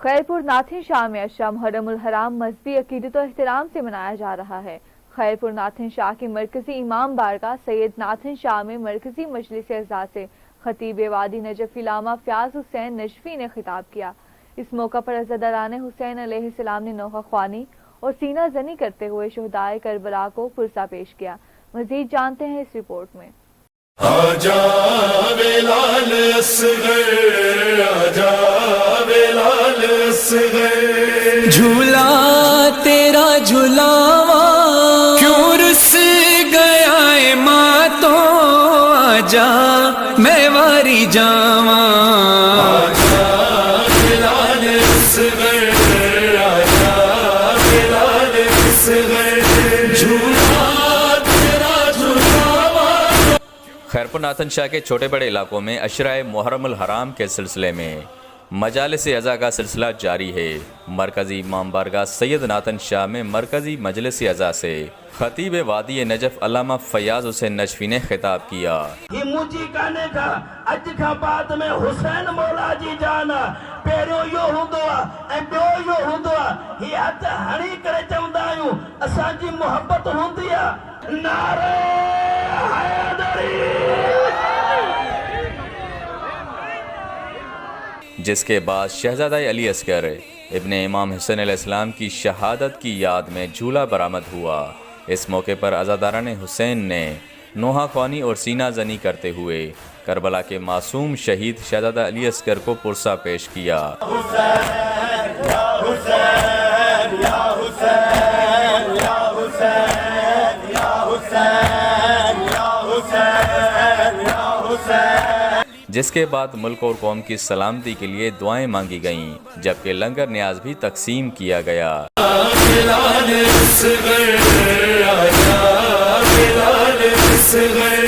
Khairpur Nathan شاہ میں اشرا محرم الحرام مذہبی عقیدت و احترام سے منایا جا رہا ہے۔ خیرپور ناتھن شاہ کے مرکزی امام بارگاہ سید ناتھن شاہ میں مرکزی مجلس اعزا سے خطیب وادی نجف علامہ فیاض حسین نجفی نے خطاب کیا۔ اس موقع پر عزاداران حسین علیہ السلام نے نوحہ خوانی اور سینہ زنی کرتے ہوئے شہدائے کربلا کو پرزہ پیش کیا۔ مزید جانتے ہیں اس رپورٹ میں۔ آجا بلال اصغر، آجا بلال اصغر، جھولا تیرا جھولاواں کیوں رس گیا اے ماں تو آجا میں واری جاواں۔ آجا بلال اصغر، آجا بلال اصغر، جھولا تیرا جھولاواں۔ خیرپور ناتھن شاہ کے چھوٹے بڑے علاقوں میں عشرۂ محرم الحرام کے سلسلے میں مجالس اعزا کا سلسلہ جاری ہے۔ مرکزی امام بارگاہ سید ناتھن شاہ میں مرکزی مجلس اعزا سے خطیب وادی نجف علامہ فیاض حسین نجفی نے خطاب کیا۔ یہ مجھے کہنے کا اج کا بعد میں حسین مولا جی جانا پیرو یو ہندوا اے بیو یو ہندوا ہی ہاتھ ہڑی کرے چوندا یوں اساں جی محبت ہوندیا۔ نعرہ حیدری، جس کے بعد شہزادہ علی اصغر ابن امام حسین علیہ السلام کی شہادت کی یاد میں جھولا برآمد ہوا۔ اس موقع پر عزاداران حسین نے نوحہ خوانی اور سینہ زنی کرتے ہوئے کربلا کے معصوم شہید شہزادہ علی اصغر کو پرسہ پیش کیا۔ جس کے بعد ملک اور قوم کی سلامتی کے لیے دعائیں مانگی گئیں، جبکہ لنگر نیاز بھی تقسیم کیا گیا۔ بلال اصغر، آجا بلال اصغر،